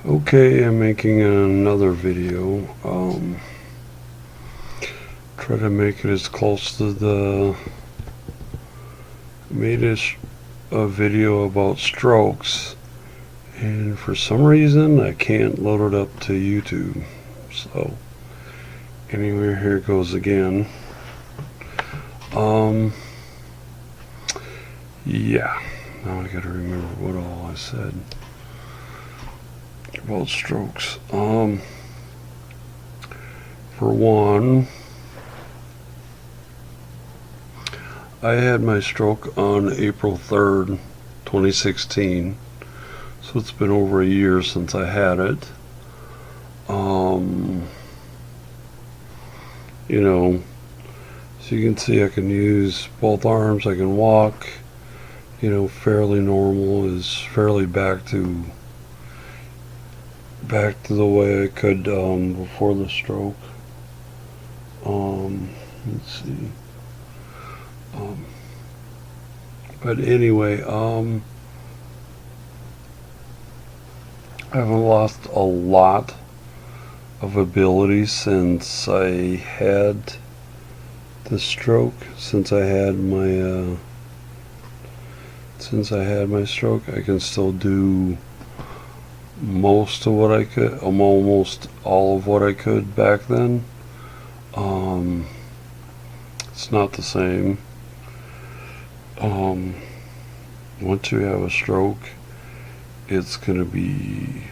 Okay, I'm making another video. Try to make it as close to the made a video about strokes, and for some reason I can't load it up to YouTube. So anyway, here it goes again. Yeah. Now I gotta remember what all I said about strokes. For one, I had my stroke on April 3rd, 2016. So it's been over a year since I had it. So you can see I can use both arms, I can walk, fairly normal, is fairly back to the way I could before the stroke. Let's see. But anyway, I haven't lost a lot of ability since I had the stroke. Since I had my stroke, I can still do most of what I could, almost all of what I could back then. It's not the same. Once you have a stroke, it's gonna be,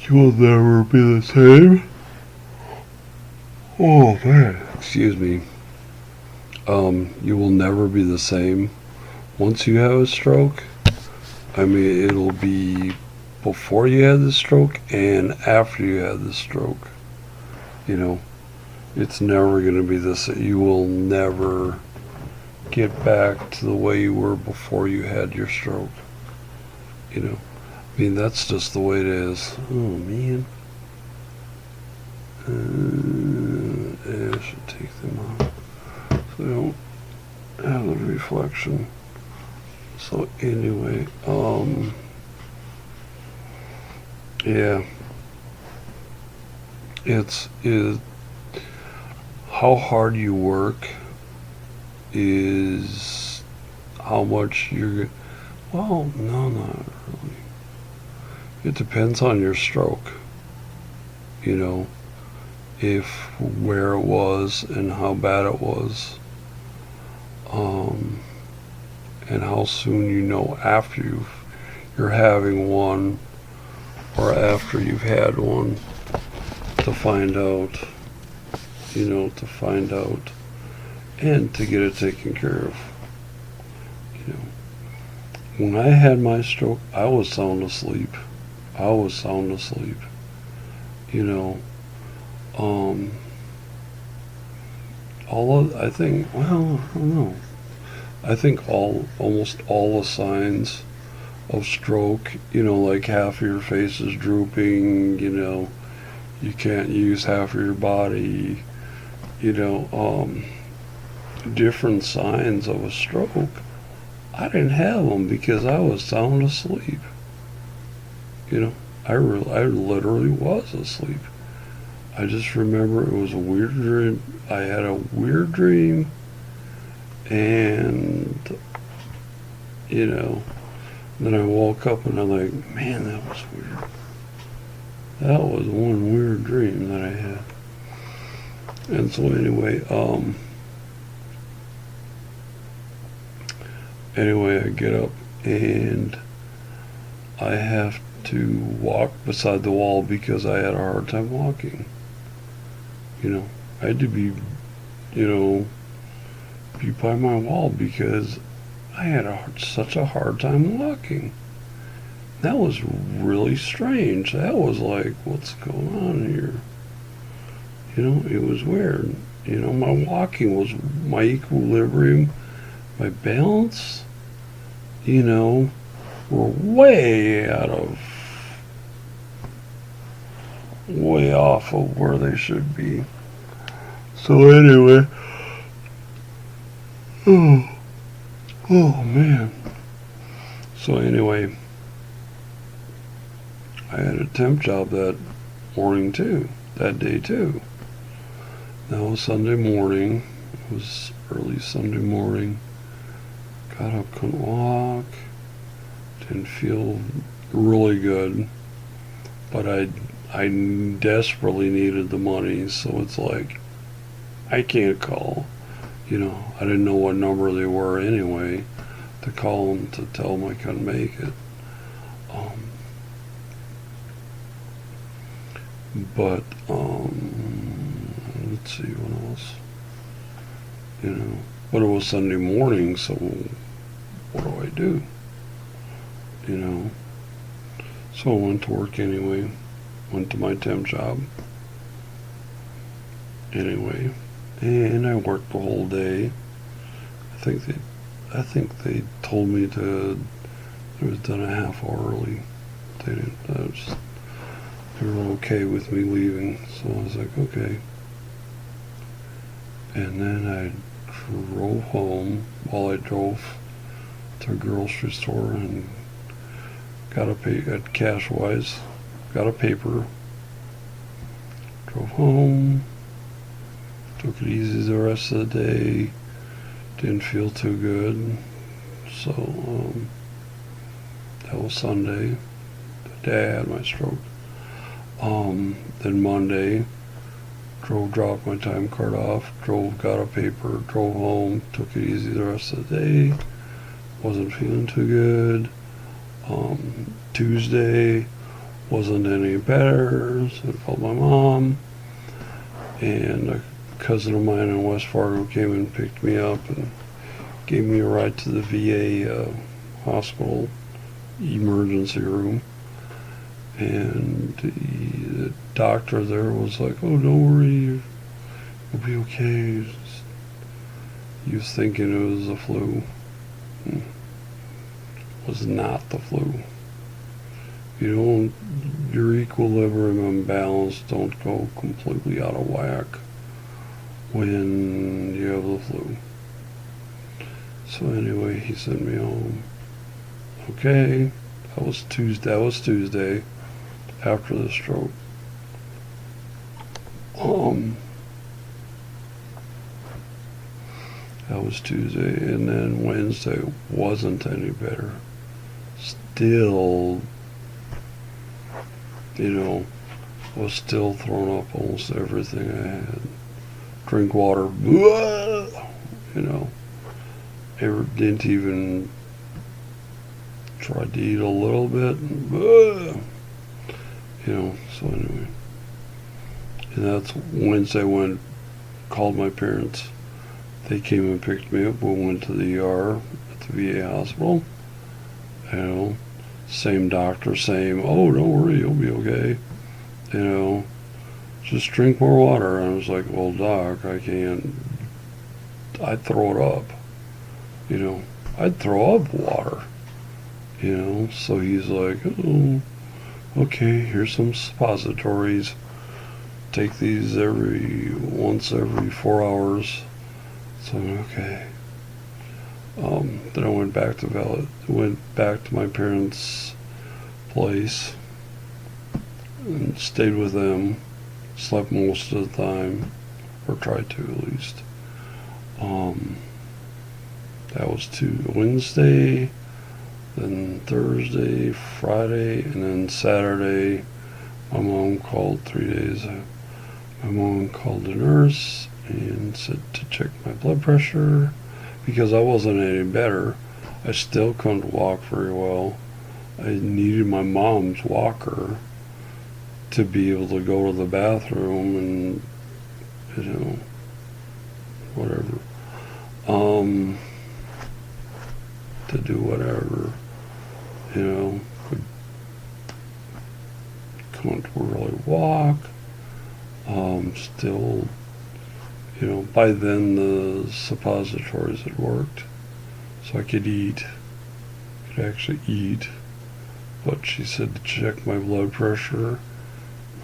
you will never be the same. Oh man, excuse me. You will never be the same. Once you have a stroke, I mean, it'll be before you had the stroke and after you had the stroke. It's never going to be this. You will never get back to the way you were before you had your stroke. I mean, that's just the way it is. Oh man. I should take them out so they don't have the reflection. So anyway, yeah, it's how hard you work is how much you're. Well, no, not really. It depends on your stroke. If where it was and how bad it was, and how soon after you're having one or after you've had one to find out, and to get it taken care of. When I had my stroke, I was sound asleep. I think, well, I don't know. I think almost all the signs of stroke, like half of your face is drooping, you can't use half of your body, different signs of a stroke. I didn't have them because I was sound asleep. I literally was asleep. I just remember it was a weird dream. I had a weird dream, and then I woke up and I'm like, man, that was weird. That was one weird dream that I had. And so anyway, I get up and I have to walk beside the wall because I had a hard time walking. I had to be by my wall because I had such a hard time walking. That was really strange. That was like, what's going on here? It was weird. My walking was, my equilibrium, my balance, were way off of where they should be. So anyway, oh man. So anyway, I had a temp job that morning too, that day too. That was Sunday morning. It was early Sunday morning. Got up, couldn't walk. Didn't feel really good. But I desperately needed the money, so it's like, I can't call. I didn't know what number they were anyway to call them to tell them I couldn't make it. But let's see what else. But it was Sunday morning, so what do I do? So I went to work anyway. Went to my temp job anyway, and I worked the whole day. I think they told me it was done a half hour early. They didn't. They were okay with me leaving, so I was like, okay. And then I drove home while I drove to a grocery store and got at Cashwise, got a paper, drove home, took it easy the rest of the day, didn't feel too good, so that was Sunday, the day I had my stroke. Then Monday, dropped my time card off, got a paper, drove home, took it easy the rest of the day, wasn't feeling too good. Tuesday, wasn't any better, so I called my mom, and a cousin of mine in West Fargo came and picked me up and gave me a ride to the VA hospital emergency room. And the doctor there was like, oh, don't worry, you'll be okay. He was thinking it was the flu. It was not the flu. Your equilibrium and balance don't go completely out of whack when you have the flu. So anyway, he sent me home. Okay, that was Tuesday. After the stroke. That was Tuesday, and then Wednesday wasn't any better. Still, was still throwing up almost everything I had. Drink water, didn't even try to eat a little bit, so anyway. And that's Wednesday when I called my parents. They came and picked me up. We went to the ER at the VA hospital. Same doctor, oh, don't worry, you'll be okay. Just drink more water. And I was like, well, doc, I can't. I'd throw it up. I'd throw up water. So he's like, oh, okay, here's some suppositories. Take these once every 4 hours. So okay. Then I went back to my parents' place and stayed with them. Slept most of the time, or tried to at least. That was Wednesday. Then Thursday, Friday, and then Saturday, my mom called 3 days. My mom called the nurse and said to check my blood pressure because I wasn't any better. I still couldn't walk very well. I needed my mom's walker to be able to go to the bathroom and, whatever. To do whatever. Couldn't really walk. Still, by then the suppositories had worked, so I could actually eat. But she said to check my blood pressure.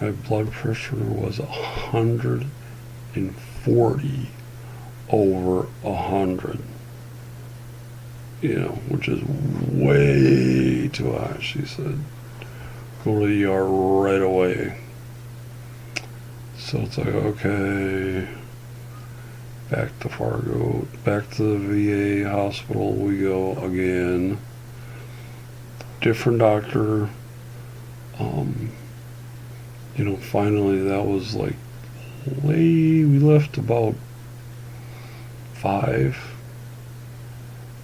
My blood pressure was 140 over 100. Which is way too high, she said. go to the ER right away. So it's like, okay, back to Fargo, back to the VA hospital we go again. Different doctor. Finally that was like we left about 5,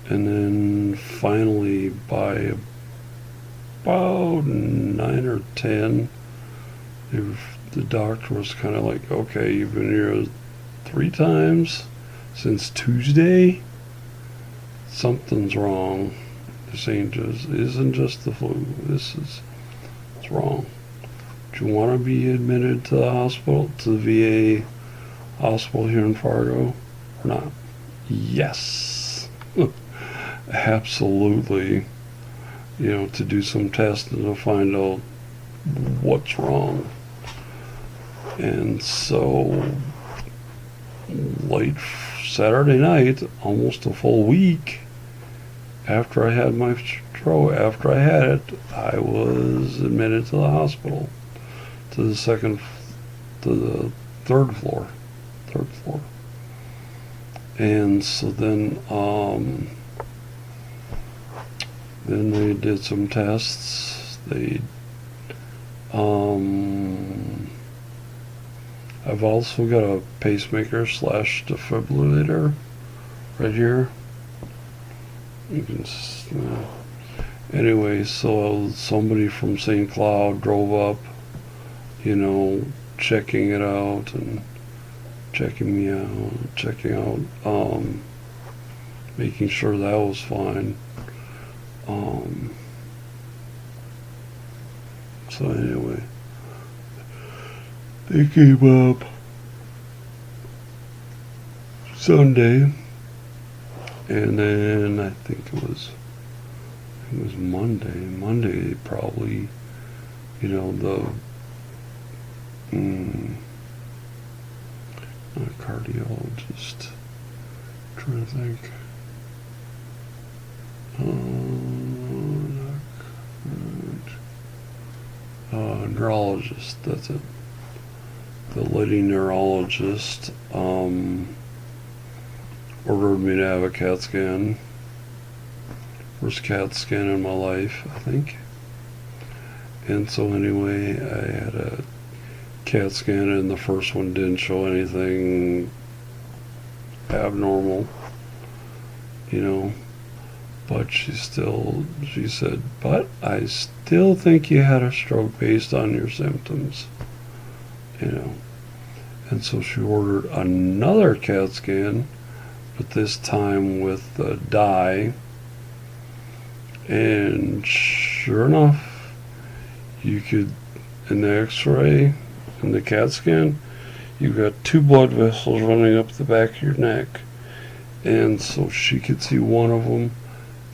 and then finally by about 9 or 10, the doctor was kind of like, okay, you've been here 3 times since Tuesday. Something's wrong. This isn't just the flu. It's wrong. Do you want to be admitted to the hospital, to the VA hospital here in Fargo, or not? Yes. Absolutely. To do some testing to find out what's wrong. And so late Saturday night, almost a full week after I had my stroke, after I had it, I was admitted to the hospital, to the third floor. And so then they did some tests. I've also got a pacemaker / defibrillator right here. You can anyway, so somebody from St. Cloud drove up, checking it out and checking me out, making sure that was fine. So anyway, they came up Sunday, and then I think it was Monday. Monday probably, not cardiologist. Trying to think. Neurologist. That's it. The lady neurologist ordered me to have a CAT scan. First CAT scan in my life, I think. And so anyway, I had a CAT scan, and the first one didn't show anything abnormal, but she said, but I still think you had a stroke based on your symptoms, and so she ordered another CAT scan, but this time with the dye, and sure enough, you could, in the x-ray, in the CAT scan, you've got 2 blood vessels running up the back of your neck, and so she could see one of them,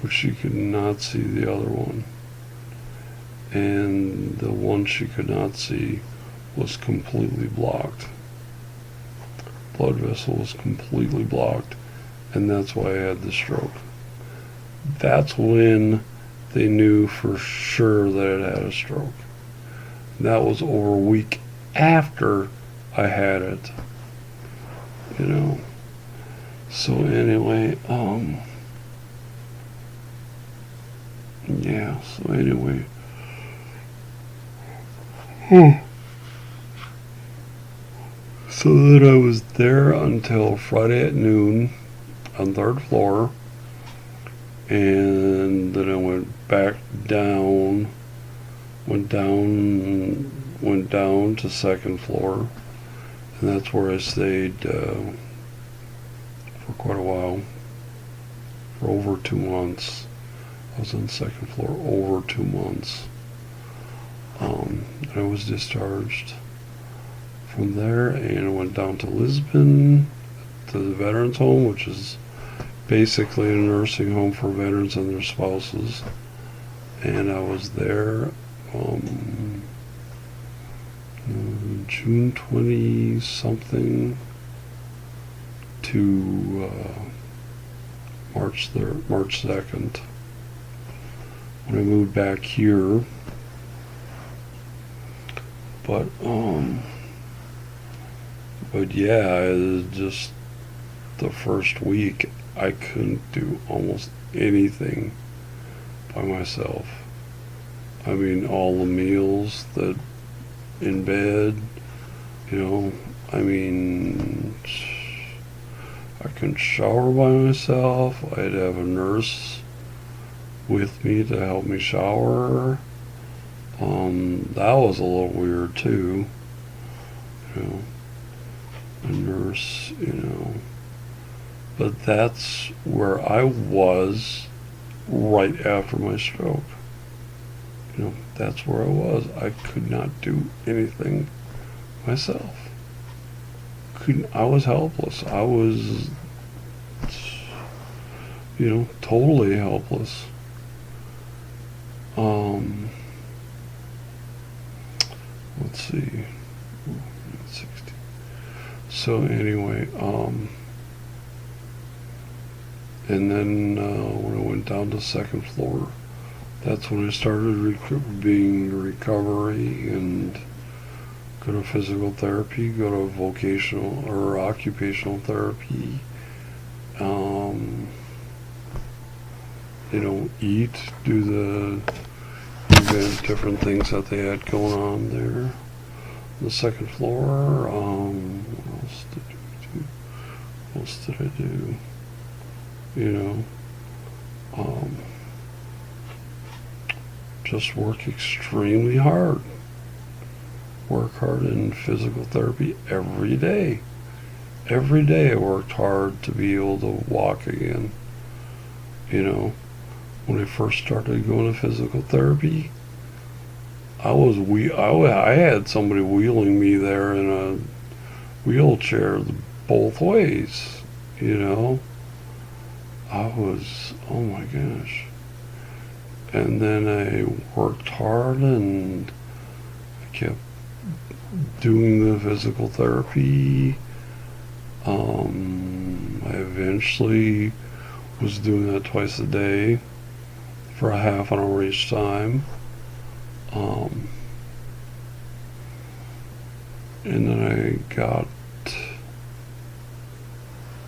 but she could not see the other one, and the one she could not see was completely blocked. Blood vessel was completely blocked, and that's why I had the stroke. That's when they knew for sure that I had a stroke. That was over a week after I had it, So anyway, so anyway. So then I was there until Friday at noon on 3rd floor, and then I went back down, went down to 2nd floor, and that's where I stayed for quite a while, for over 2 months. I was on 2nd floor over 2 months. And I was discharged from there, and I went down to Lisbon, to the veterans home, which is basically a nursing home for veterans and their spouses. And I was there June 20 something to March 2nd. When I moved back here, But but yeah, it just the first week I couldn't do almost anything by myself. I mean, all the meals that in bed, you know, I mean, I couldn't shower by myself. I'd have a nurse with me to help me shower. That was a little weird too, you know, a nurse, you know. But that's where I was right after my stroke. You know, that's where I was. I could not do anything myself. Couldn't. I was helpless. I was, you know, totally helpless. Um, let's see, 60. So anyway, and then when I went down to the second floor, that's when I started being recovery and go to physical therapy, go to vocational or occupational therapy. Um, you know, eat, do the different things that they had going on there. The second floor. What else did we do? What else did I do? You know, just work extremely hard. Work hard in physical therapy every day. Every day I worked hard to be able to walk again. You know, when I first started going to physical therapy, I had somebody wheeling me there in a wheelchair both ways. You know, I was, oh my gosh. And then I worked hard and I kept doing the physical therapy. I eventually was doing that twice a day for a half an hour each time. And then I got,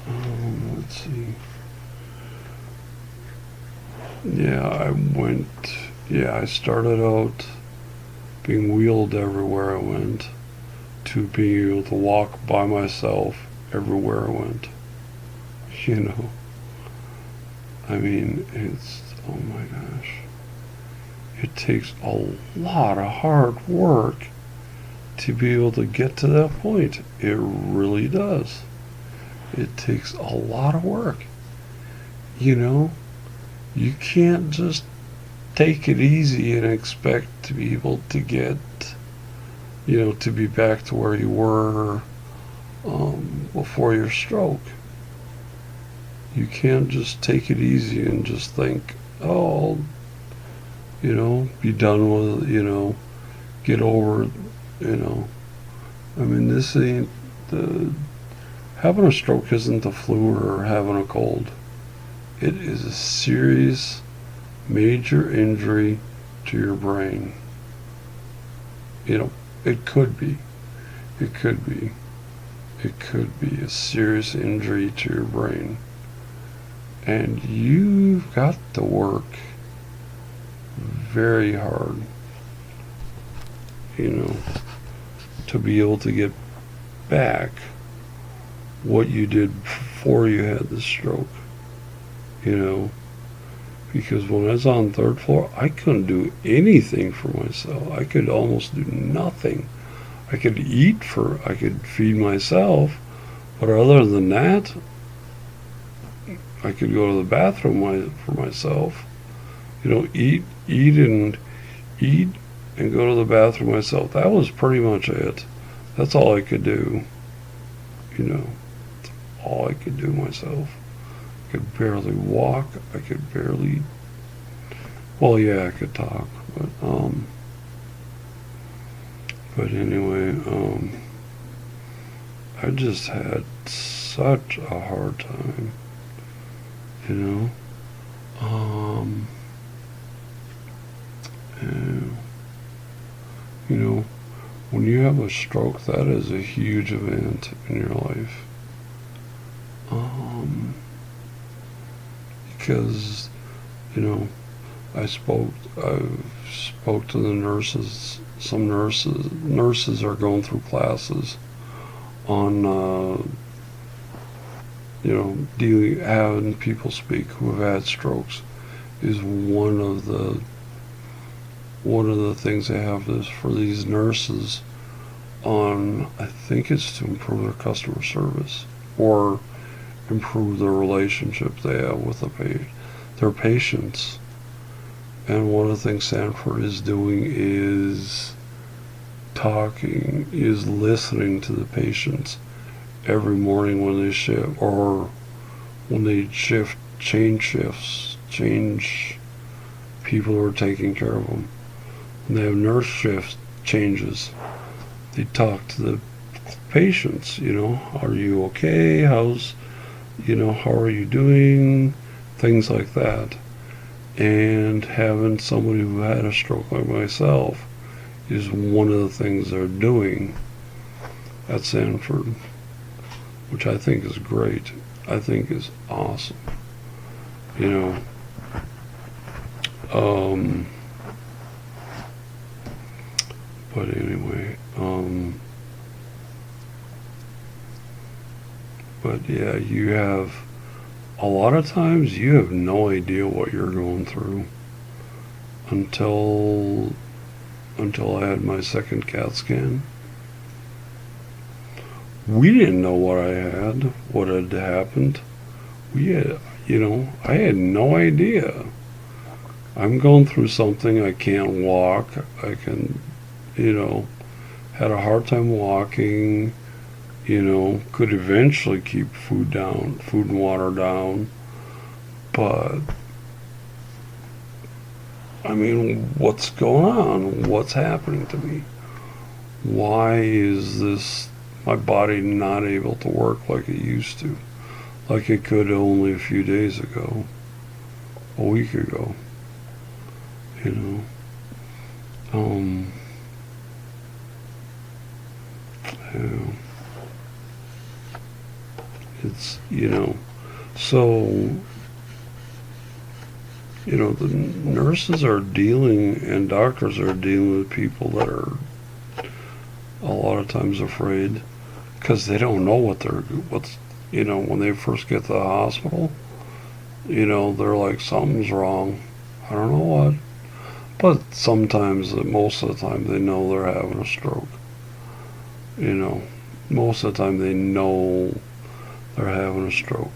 let's see. I started out being wheeled everywhere I went to being able to walk by myself everywhere I went. You know, I mean, it's, oh my gosh. It takes a lot of hard work to be able to get to that point. It really does. It takes a lot of work. You know, you can't just take it easy and expect to be able to get, you know, to be back to where you were before your stroke. You can't just take it easy and just think, oh, you know, be done with, you know, get over it, you know. I mean, this ain't having a stroke isn't the flu or having a cold. It is a serious, major injury to your brain. You know, it could be. It could be. It could be a serious injury to your brain. And you've got to work very hard, you know, to be able to get back what you did before you had the stroke, you know, because when I was on the third floor, I couldn't do anything for myself. I could almost do nothing. I could I could feed myself, but other than that, I could go to the bathroom for myself, you know, eat and go to the bathroom myself. That was pretty much it. That's all I could do, you know, all I could do myself. I could barely walk. I could barely, well, yeah, I could talk, but anyway, I just had such a hard time, you know, and, you know, when you have a stroke, that is a huge event in your life. Because, you know, I spoke to the nurses. Some nurses are going through classes on, having people speak who have had strokes is one of the things they have is for these nurses on, I think it's to improve their customer service or improve the relationship they have with their patients. And one of the things Sanford is doing is listening to the patients every morning when they shift or when they change people who are taking care of them. When they have nurse shift changes, they talk to the patients, are you okay? How are you doing? Things like that. And having somebody who had a stroke like myself is one of the things they're doing at Sanford, which I think is great. I think is awesome. But anyway, but yeah, you have a lot of times you have no idea what you're going through until I had my second CAT scan. We didn't know what had happened. I had no idea. I'm going through something. I can't walk. I can, had a hard time walking. Could eventually keep food and water down. But, what's going on? What's happening to me? Why is my body not able to work like it used to? Like it could only a few days ago, a week ago, yeah. It's, so, the nurses are dealing and doctors are dealing with people that are a lot of times afraid because they don't know when they first get to the hospital, they're like, something's wrong. I don't know what. But most of the time, they know they're having a stroke. Most of the time they know they're having a stroke.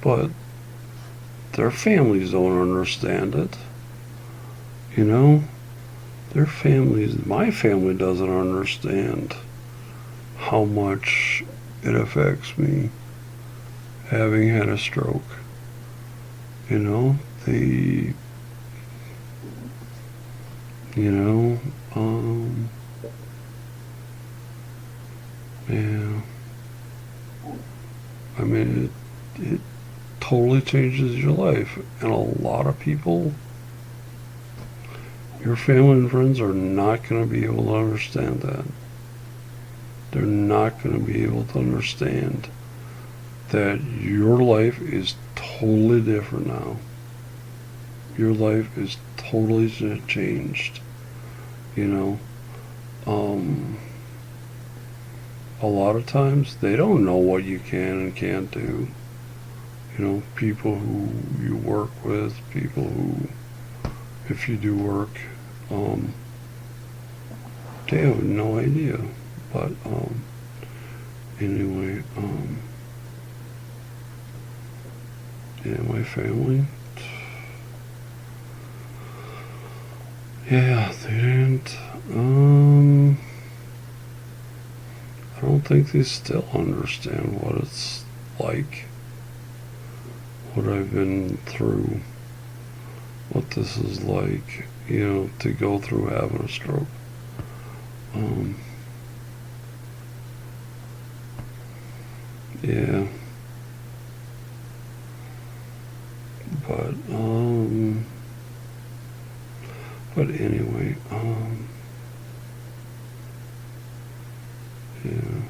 But their families don't understand it. My family doesn't understand how much it affects me having had a stroke. They, yeah. It totally changes your life. And a lot of people, your family and friends are not going to be able to understand that. They're not going to be able to understand that your life is totally different now. Your life is totally changed. A lot of times they don't know what you can and can't do. People who you work with, people who, if you do work, they have no idea. But anyway, yeah, my family, yeah, they didn't. I don't think they still understand what it's like, what I've been through, what this is like, to go through having a stroke. Yeah. But But anyway, yeah.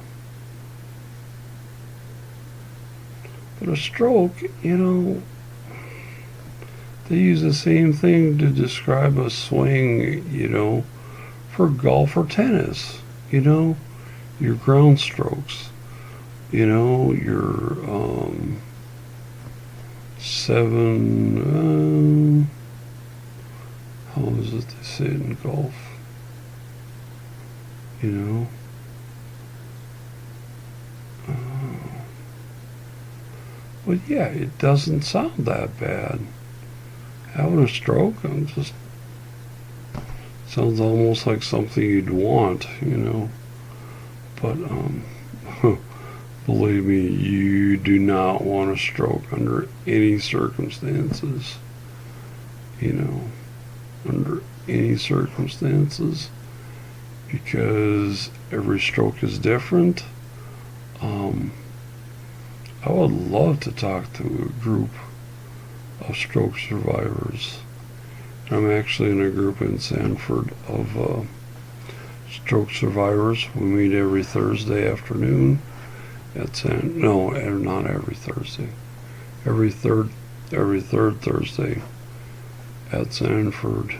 But a stroke, they use the same thing to describe a swing, for golf or tennis. Your ground strokes. Your seven. How is it they say it in golf? But yeah, it doesn't sound that bad. Having a stroke, sounds almost like something you'd want, But believe me, you do not want a stroke under any circumstances. Under any circumstances, because every stroke is different. I would love to talk to a group of stroke survivors. I'm actually in a group in Sanford of stroke survivors. We meet every Thursday afternoon no, not every Thursday. Every third Thursday at Sanford.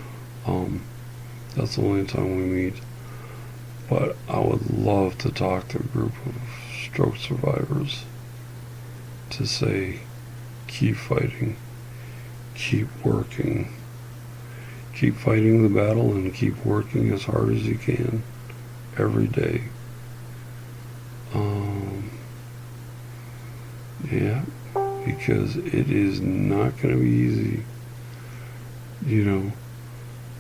That's the only time we meet. But I would love to talk to a group of stroke survivors to say, keep fighting, keep working, keep fighting the battle, and keep working as hard as you can every day. Yeah, because it is not going to be easy,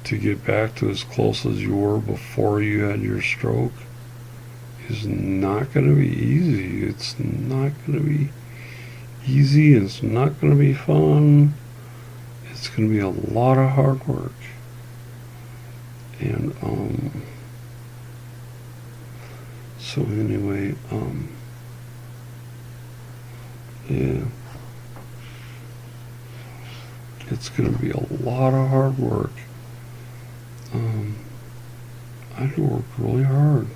to get back to as close as you were before you had your stroke is not going to be easy. It's not going to be easy. It's not going to be fun. It's going to be a lot of hard work. And, so anyway, yeah. It's going to be a lot of hard work. I had to work really hard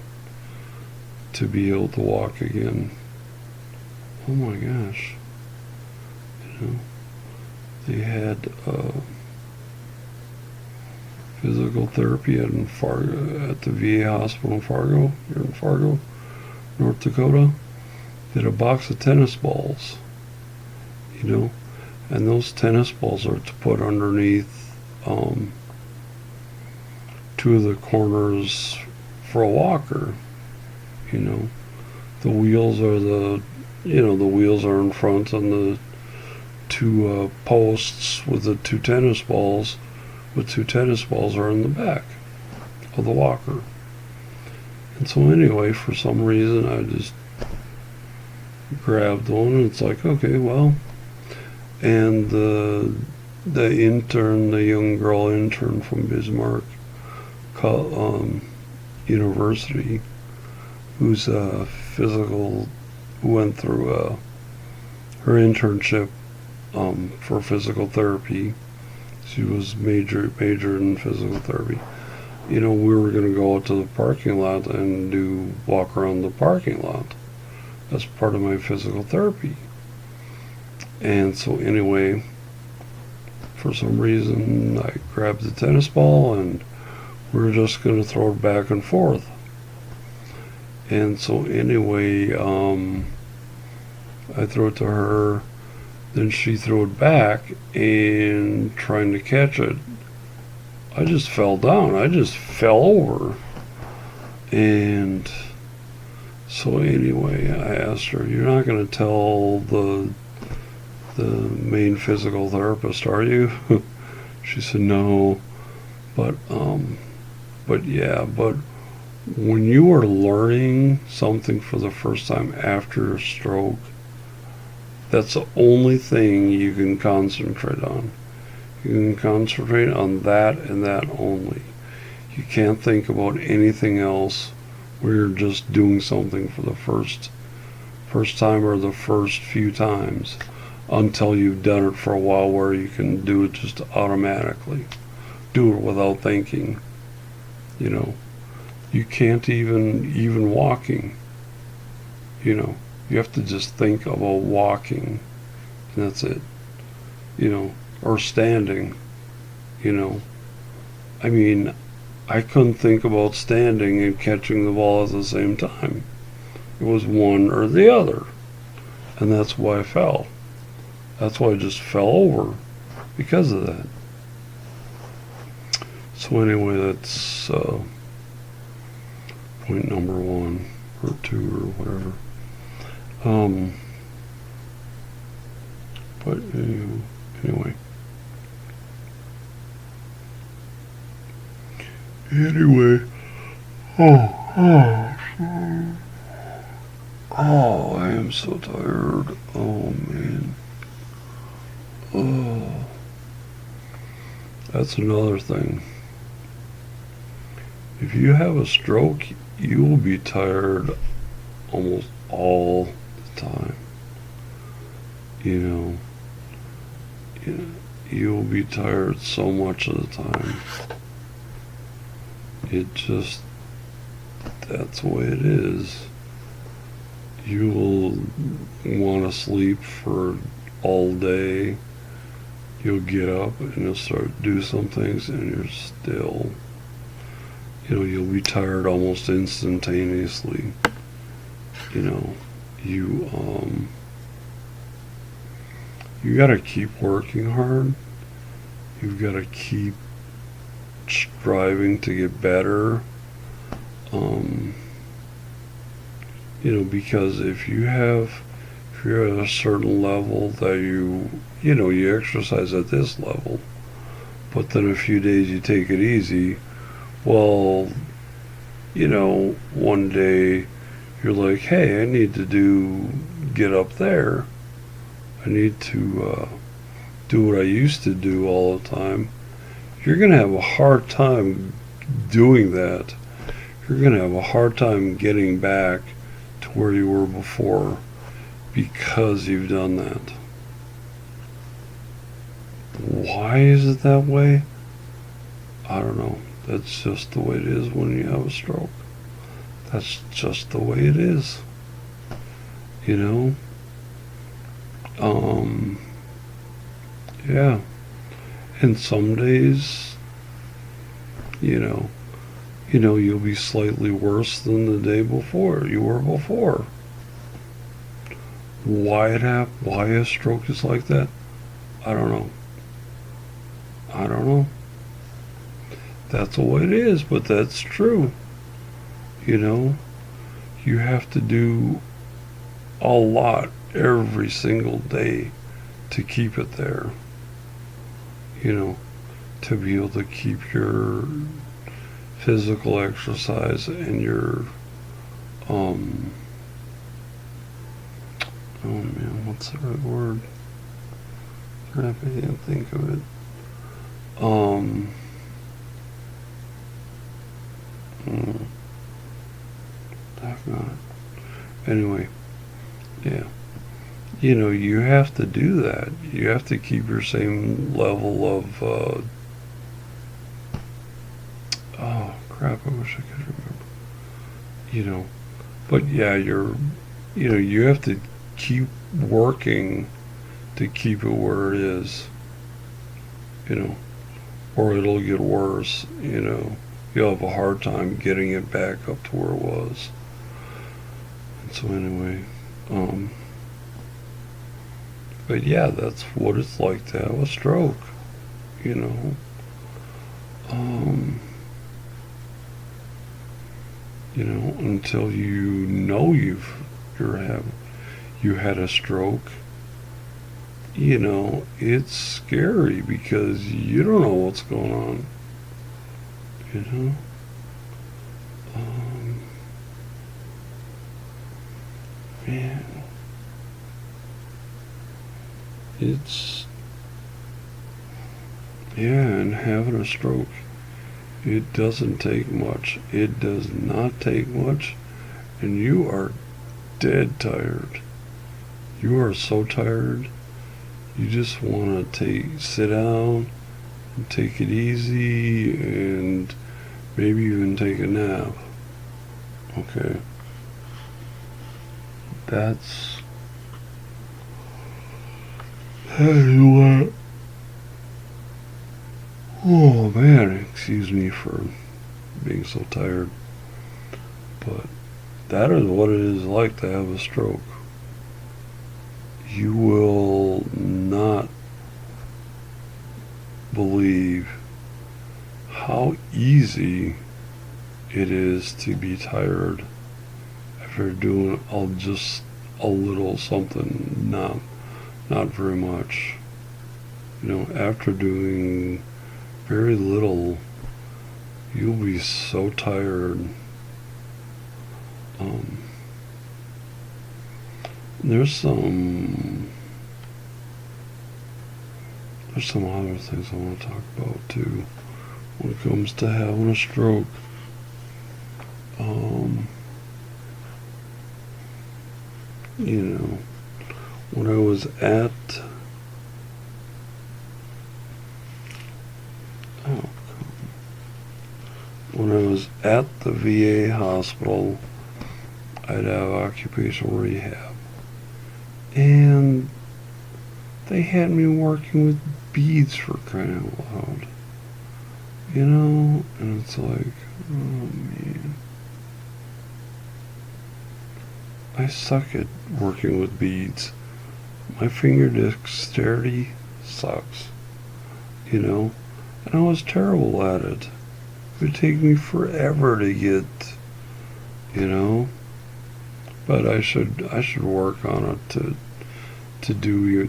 to be able to walk again. Oh my gosh. They had physical therapy at the VA hospital in Fargo, here in Fargo, North Dakota. They had a box of tennis balls, and those tennis balls are to put underneath two of the corners for a walker. The wheels are the wheels are in front, and the two posts with the two tennis balls are in the back of the walker. And so anyway, for some reason, I just grabbed one, and it's like, okay, well, and the young girl intern from Bismarck University, who's who went through her internship for physical therapy. She was majored in physical therapy. We were going to go out to the parking lot and walk around the parking lot. That's part of my physical therapy. And so anyway, for some reason, I grabbed the tennis ball and we were just going to throw it back and forth. And so anyway, I threw it to her, then she threw it back, and trying to catch it, I just fell down. I just fell over. And so anyway, I asked her, "You're not going to tell the main physical therapist, are you?" She said, "No." But when you are learning something for the first time after a stroke, that's the only thing you can concentrate on. You can concentrate on that and that only. You can't think about anything else where you're just doing something for the first time or the first few times, until you've done it for a while where you can do it just automatically. do it without thinking. You know, you can't even walking. You know, you have to just think about walking, and that's it. You know, or standing. You know, I mean, I couldn't think about standing and catching the ball at the same time. It was one or the other, and that's why I fell. That's why I just fell over because of that. So anyway, that's point number one or two or whatever. But anyway. Anyway. Oh, I am so tired. Oh man. Oh. That's another thing. If you have a stroke, you will be tired almost all the time. You know, you will be tired so much of the time. It just, that's the way it is. You will want to sleep for all day. You'll get up and you'll start to do some things and you're still, you'll be tired almost instantaneously. You gotta keep working hard. You've gotta keep striving to get better. Because if you're at a certain level that you exercise at this level, but then a few days you take it easy, well, one day you're like, hey, I need to get up there. I need to do what I used to do all the time. You're going to have a hard time doing that. You're going to have a hard time getting back to where you were before because you've done that. Why is it that way? I don't know. That's just the way it is when you have a stroke. That's just the way it is. Yeah. And some days, you'll be slightly worse than the day before you were before. Why a stroke is like that? I don't know. That's the way it is, but that's true. You have to do a lot every single day to keep it there. To be able to keep your physical exercise and your oh man, what's the right word? Crap, I can't think of it. Anyway, yeah. You have to do that. You have to keep your same level of oh crap, I wish I could remember. But yeah, you have to keep working to keep it where it is. Or it'll get worse, You'll have a hard time getting it back up to where it was. And so anyway, but yeah, that's what it's like to have a stroke, until you had a stroke, it's scary because you don't know what's going on, man, and having a stroke, it doesn't take much. It does not take much, and you are dead tired. You are so tired. You just want to sit down take it easy, and maybe even take a nap. Okay. That's what. Oh man, excuse me for being so tired. But that is what it is like to have a stroke. You will not believe how easy it is to be tired after doing just a little something, not very much. After doing very little, you'll be so tired. There's some other things I want to talk about too when it comes to having a stroke. When I was at the VA hospital, I'd have occupational rehab, and they had me working with beads, for crying out loud. And it's like, oh man. I suck at working with beads. My finger dexterity sucks, and I was terrible at it. It would take me forever to get, but I should work on it to do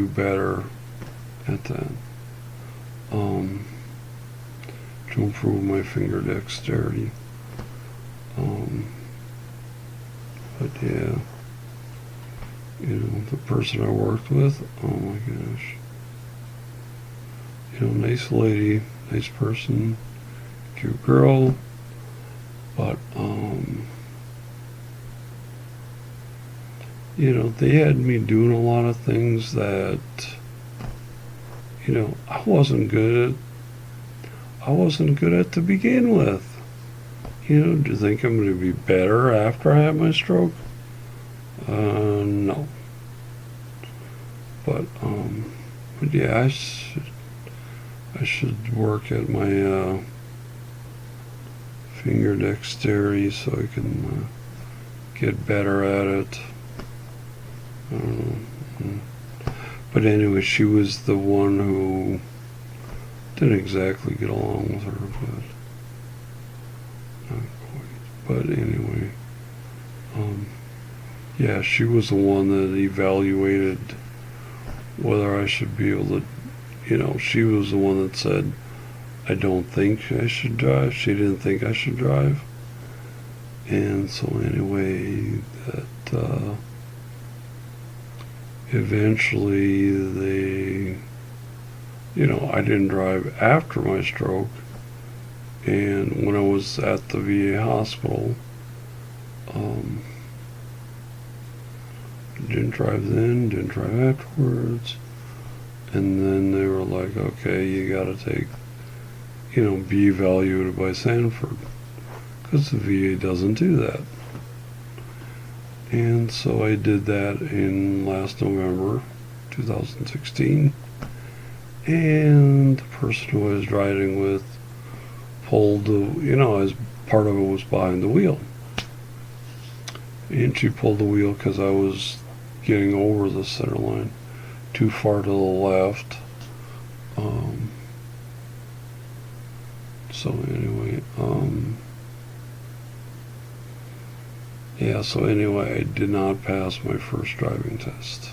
better at that. To improve my finger dexterity. But yeah, the person I worked with, oh my gosh. Nice lady, nice person, cute girl, but they had me doing a lot of things that I wasn't good at to begin with. Do you think I'm going to be better after I have my stroke? No. But yeah, I should work at my finger dexterity so I can get better at it. I don't know. But anyway, she was the one who didn't exactly get along with her, but not quite. But anyway, yeah, she was the one that evaluated whether I should be able to, she was the one that said, I don't think I should drive. She didn't think I should drive. And so anyway, that eventually they, I didn't drive after my stroke. And when I was at the VA hospital, didn't drive then, didn't drive afterwards. And then they were like, okay, you gotta take, be evaluated by Sanford, because the VA doesn't do that. And so I did that in last November 2016, and the person who I was riding with pulled as part of it was behind the wheel, and she pulled the wheel because I was getting over the center line too far to the left. So anyway, I did not pass my first driving test.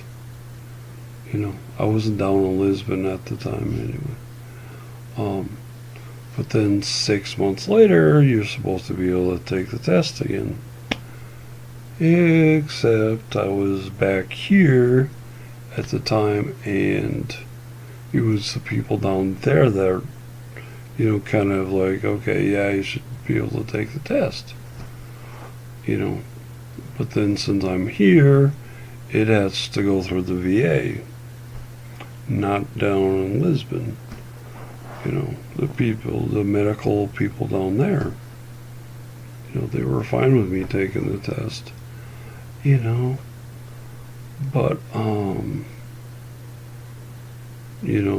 I wasn't down in Lisbon at the time anyway. But then 6 months later, you're supposed to be able to take the test again. Except I was back here at the time, and it was the people down there that, kind of like, okay, yeah, you should be able to take the test. But then since I'm here, it has to go through the VA, not down in Lisbon. the medical people down there, they were fine with me taking the test, but,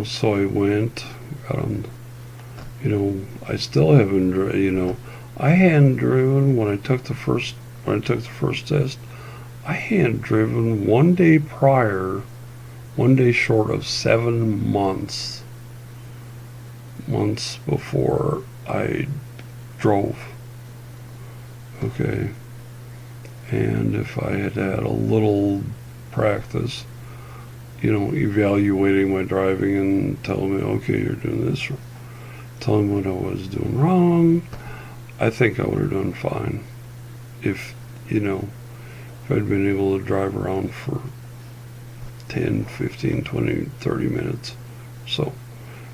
so I went, I still haven't, I hadn't driven when I took the first test. I hadn't driven one day prior, one day short of 7 months before I drove. Okay. And if I had had a little practice, evaluating my driving and telling me, okay, you're doing this, or telling me what I was doing wrong, I think I would have done fine. If I'd been able to drive around for 10, 15, 20, 30 minutes. So,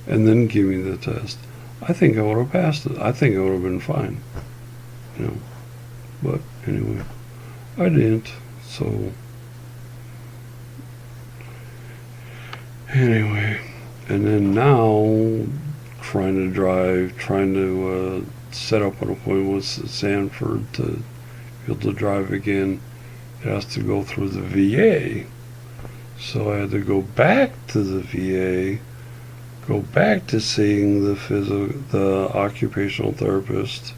and then give me the test. I think I would have passed it. I think I would have been fine. But anyway, I didn't. So, anyway, and then now trying to set up an appointment with Sanford to be able to drive again. It has to go through the VA. So I had to go back to the VA, go back to seeing the occupational therapist,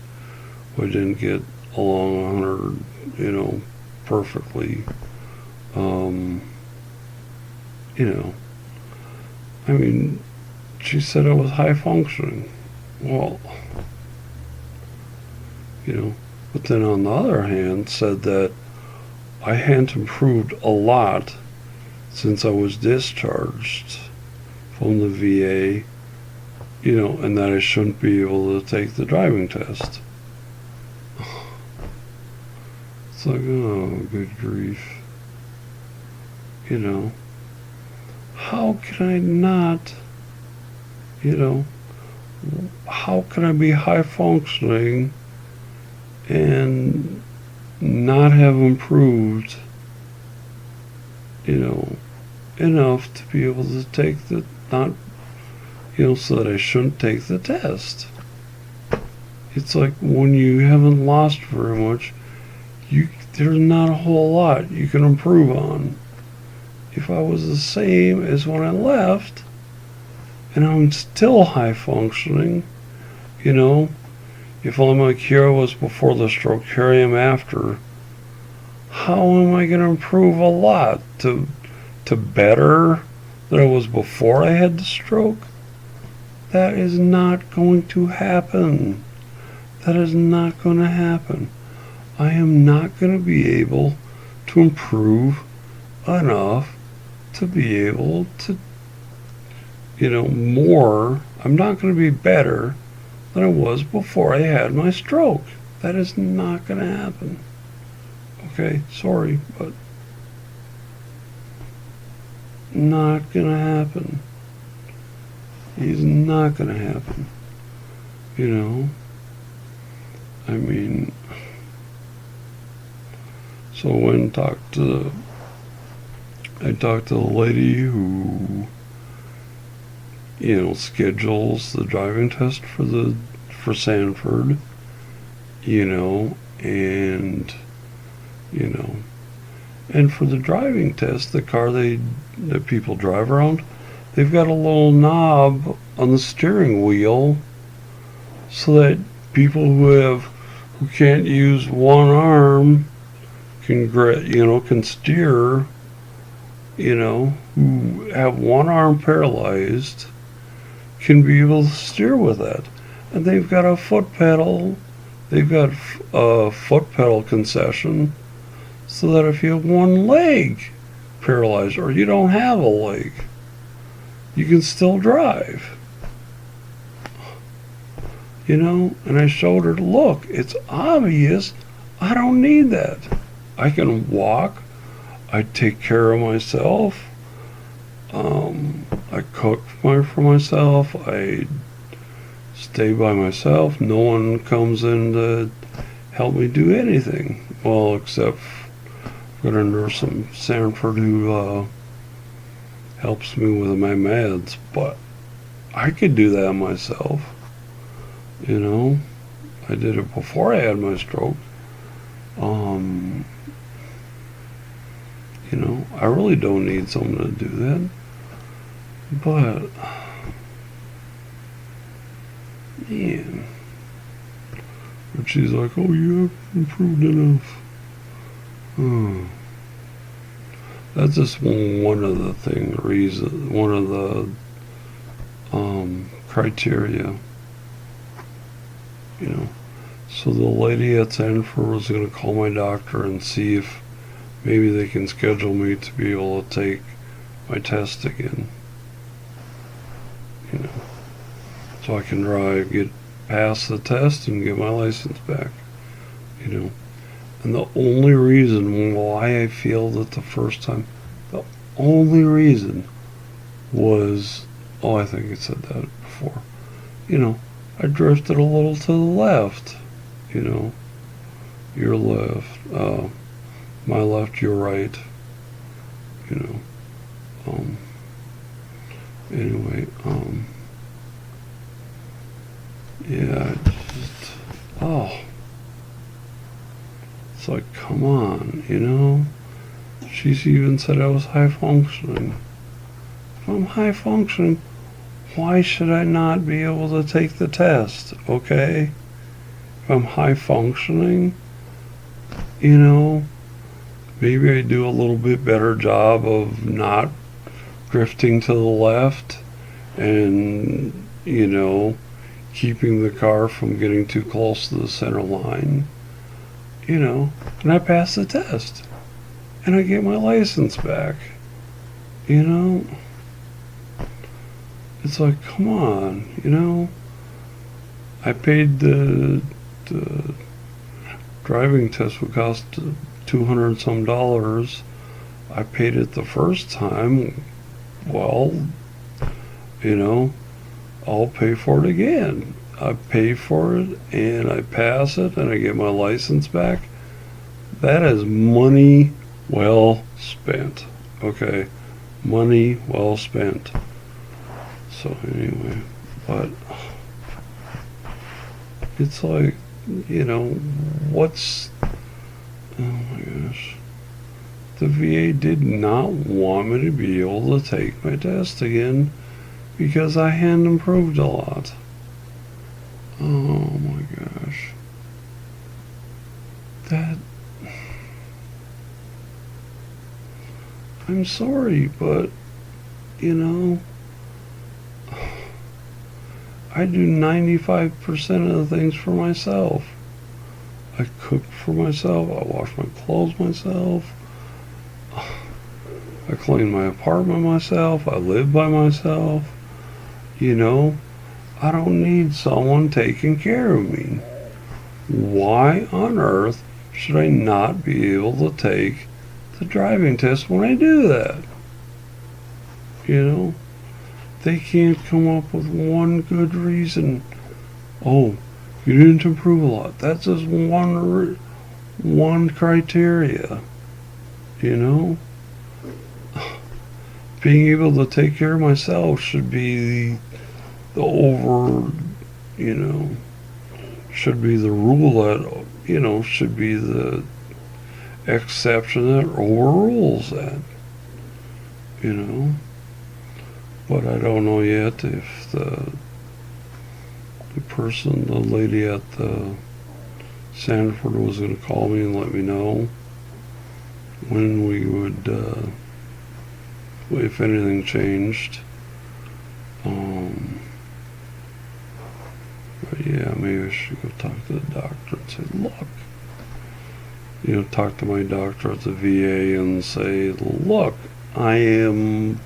who I didn't get along perfectly. She said I was high functioning. Well, but then on the other hand said that I hadn't improved a lot since I was discharged from the VA, and that I shouldn't be able to take the driving test. It's like, oh, good grief. How can I not, how can I be high functioning and not have improved, enough to be able to take so that I shouldn't take the test. It's like when you haven't lost very much, there's not a whole lot you can improve on. If I was the same as when I left, and I'm still high functioning, if all my cure was before the stroke, here I am after, how am I going to improve a lot to better than I was before I had the stroke? That is not going to happen. That is not going to happen. I am not going to be able to improve enough to be able to, more. I'm not going to be better than I was before I had my stroke. That is not going to happen. Okay, sorry, but not going to happen. It's not going to happen. So when I talked to the lady who, schedules the driving test for Sanford, and for the driving test, the car that people drive around, they've got a little knob on the steering wheel so that people who can't use one arm can steer, who have one arm paralyzed can be able to steer with that. And they've got a foot pedal concession so that if you have one leg paralyzed or you don't have a leg, you can still drive. And I showed her, look, it's obvious I don't need that. I can walk. I take care of myself. I cook for myself. I stay by myself. No one comes in to help me do anything. Well, except I've got a nurse in Sanford who helps me with my meds. But I could do that myself. You know, I did it before I had my stroke. Um, I really don't need someone to do that. But, man. And she's like, oh, you haven't improved enough. Oh. That's just one of the one of the criteria, you know. So the lady at Sanford was going to call my doctor and see if maybe they can schedule me to be able to take my test again, you know, so I can get past the test and get my license back, you know. And the only reason why I failed it the first time, the only reason was, oh, I think it said that before, you know, I drifted a little to the left, you know, your left, my left, your right, you know. Anyway, yeah, just, oh, it's like, come on, you know. She's even said I was high functioning. If I'm high functioning, why should I not be able to take the test, okay? If I'm high functioning, you know, maybe I do a little bit better job of not drifting to the left and, you know, keeping the car from getting too close to the center line, you know, and I pass the test and I get my license back, you know. It's like, come on, you know. I paid the driving test would cost $200 some. I paid it the first time. Well, you know, I'll pay for it again. I pay for it and I pass it and I get my license back. That is money well spent. Okay, money well spent. So anyway, but it's like, you know, oh my gosh. The VA did not want me to be able to take my test again because I hadn't improved a lot. Oh my gosh. I'm sorry, but, you know, I do 95% of the things for myself. I cook for myself, I wash my clothes myself, I clean my apartment myself, I live by myself, you know. I don't need someone taking care of me. Why on earth should I not be able to take the driving test when I do that? You know, they can't come up with one good reason. Oh, you didn't improve a lot. That's just one criteria. You know, being able to take care of myself should be the you know, should be the rule that, you know, should be the exception that overrules that, you know. But I don't know yet if the lady at the Sanford was going to call me and let me know when we would, if anything changed. But yeah, maybe I should go talk to the doctor and say, look, you know, talk to my doctor at the VA and say, look, I am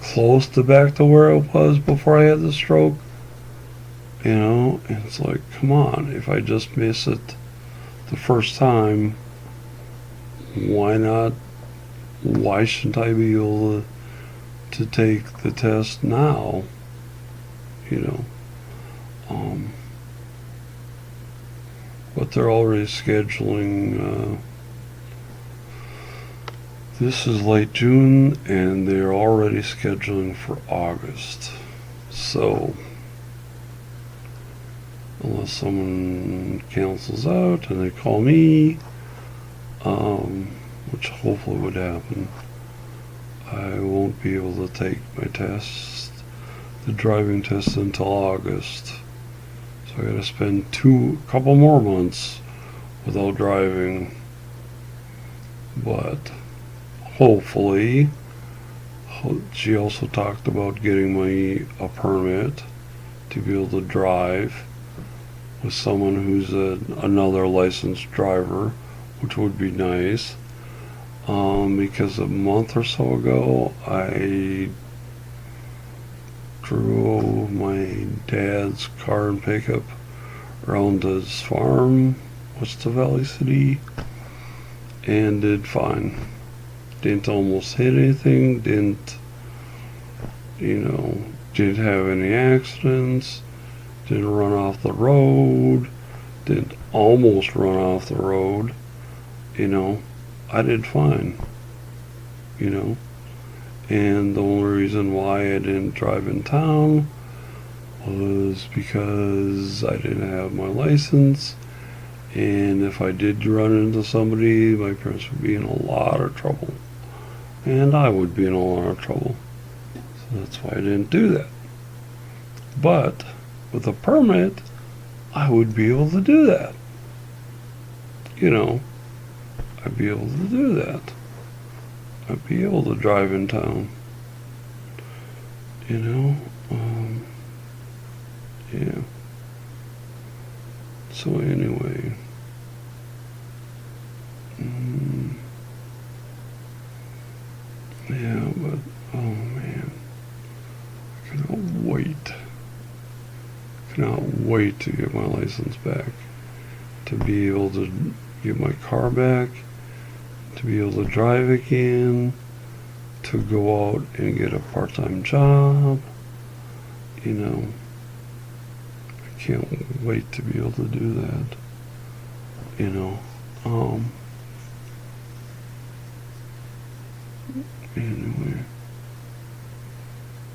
close to back to where I was before I had the stroke. You know, and it's like, come on, if I just miss it the first time, why not? Why shouldn't I be able to take the test now? You know, but they're already scheduling This is late June, and they're already scheduling for August. So, unless someone cancels out and they call me, which hopefully would happen, I won't be able to take my test, the driving test, until August. So I gotta spend a couple more months without driving. But hopefully, she also talked about getting me a permit to be able to drive with someone who's another licensed driver, which would be nice. Because a month or so ago, I drove my dad's car and pickup around his farm, west of Valley City, and did fine. Didn't almost hit anything, didn't have any accidents, didn't run off the road, didn't almost run off the road, I did fine, and the only reason why I didn't drive in town was because I didn't have my license, and if I did run into somebody, my parents would be in a lot of trouble, and I would be in a lot of trouble, so that's why I didn't do that. But with a permit, I would be able to do that. I'd be able to do that. I'd be able to drive in town. Yeah. So anyway, yeah, but oh man, I cannot wait to get my license back, to be able to get my car back, to be able to drive again, to go out and get a part-time job. I can't wait to be able to do that. Anyway,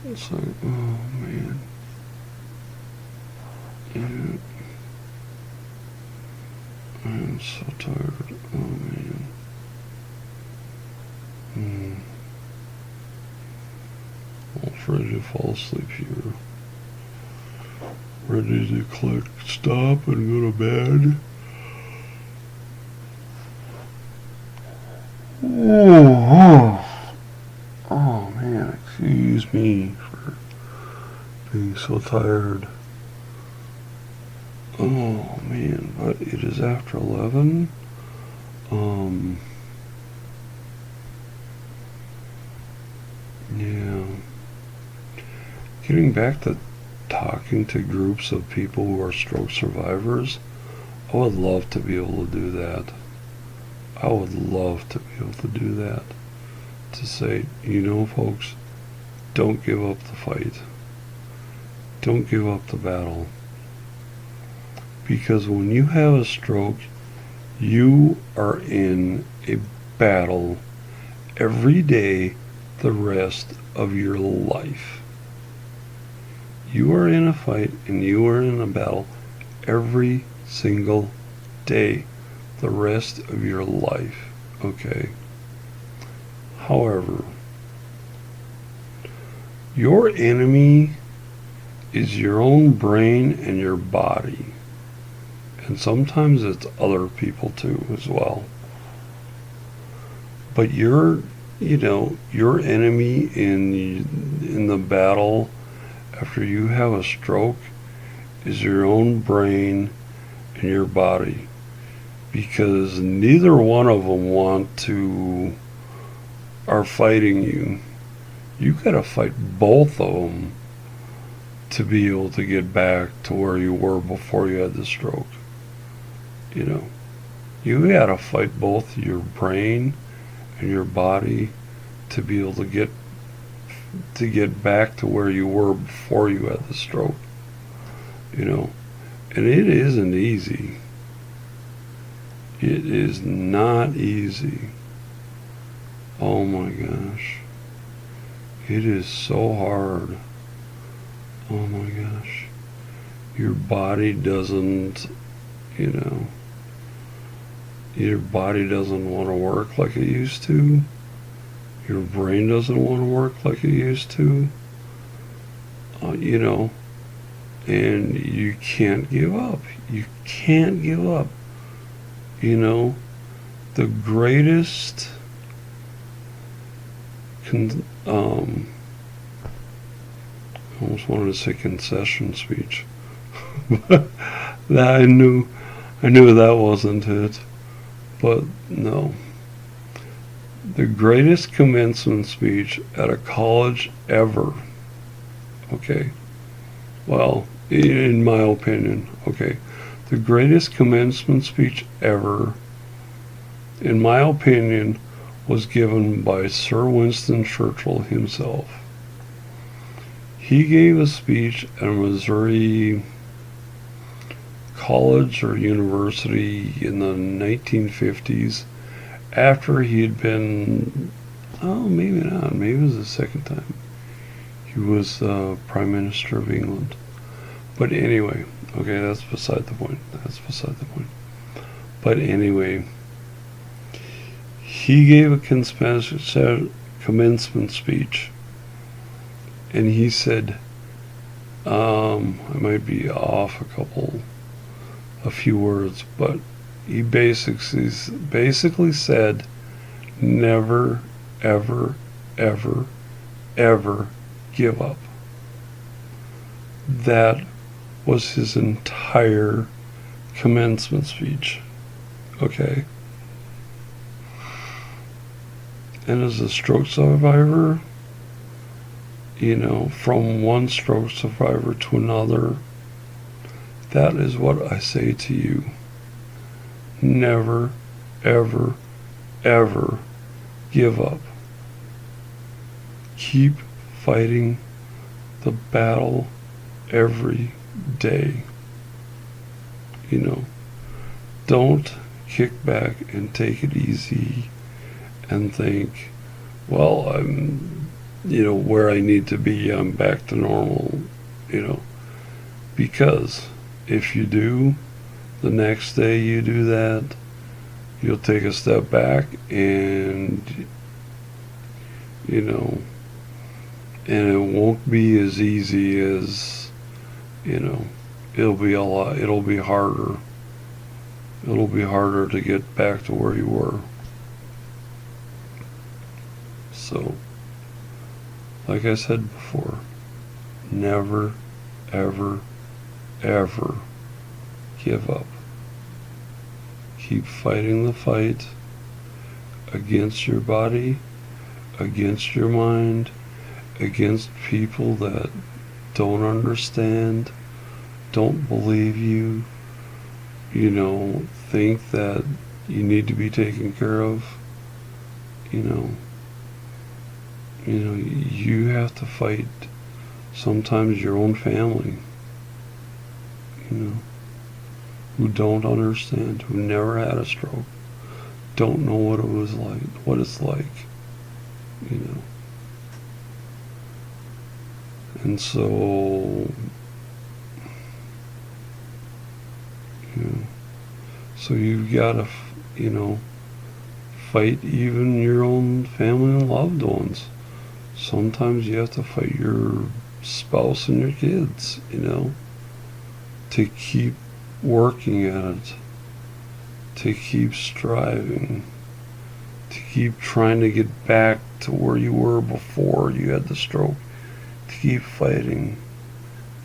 it's like, oh man, yeah, I am so tired. Oh man. I'm ready to fall asleep here. Ready to click stop and go to bed. Oh man, excuse me for being so tired. Oh man, but it is after 11. Yeah. Getting back to talking to groups of people who are stroke survivors, I would love to be able to do that. I would love to be able to do that. To say, folks, don't give up the fight. Don't give up the battle. Because when you have a stroke, you are in a battle every day the rest of your life. You are in a fight and you are in a battle every single day the rest of your life, okay? However, your enemy is your own brain and your body. And sometimes it's other people too as well. But your enemy in the battle after you have a stroke is your own brain and your body. Because neither one of them are fighting you. You gotta fight both of them to be able to get back to where you were before you had the stroke. You gotta fight both your brain and your body to be able to get back to where you were before you had the stroke. And it isn't easy. It is not easy. Oh my gosh. It is so hard. Oh my gosh. Your body doesn't, you know, your body doesn't want to work like it used to. Your brain doesn't want to work like it used to. You know, and you can't give up. You can't give up. You know, the greatest I almost wanted to say concession speech. That I knew that wasn't it. But no. The greatest commencement speech at a college ever. Okay. Well, in my opinion, okay. The greatest commencement speech ever, in my opinion, was given by Sir Winston Churchill himself. He gave a speech at a Missouri college or university in the 1950s after he had been, oh, maybe not, maybe it was the second time. He was Prime Minister of England. But anyway, okay, that's beside the point. That's beside the point. But anyway, he gave a commencement speech, and he said, I might be off a few words, but he basically said, never, ever, ever, ever give up. That was his entire commencement speech. Okay? And as a stroke survivor, you know, from one stroke survivor to another, that is what I say to you. Never, ever, ever give up. Keep fighting the battle every day. You know, don't kick back and take it easy and think, well, I'm, you know, where I need to be, I'm back to normal, you know, because if you do, the next day you do that, you'll take a step back and, you know, and it won't be as easy as, you know, it'll be harder. It'll be harder to get back to where you were. So, like I said before, never, ever, ever give up. Keep fighting the fight against your body, against your mind, against people that don't understand, don't believe you, you know, think that you need to be taken care of. You have to fight sometimes your own family, who don't understand, who never had a stroke, don't know what it was like, what it's like, And so, so you've got to, fight even your own family and loved ones. Sometimes you have to fight your spouse and your kids, to keep working at it, to keep striving, to keep trying to get back to where you were before you had the stroke, to keep fighting.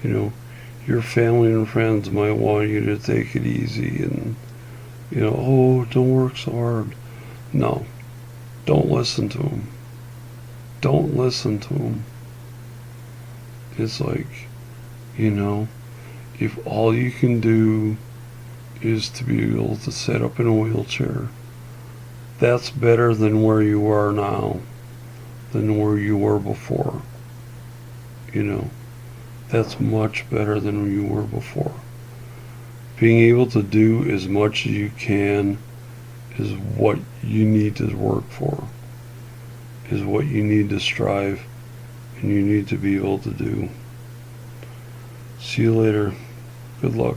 Your family and friends might want you to take it easy and, oh, don't work so hard. No, don't listen to them. Don't listen to them. It's like, if all you can do is to be able to sit up in a wheelchair, that's better than where you are now, than where you were before. That's much better than where you were before. Being able to do as much as you can is what you need to work for. is what you need to strive and you need to be able to do. See you later. Good luck.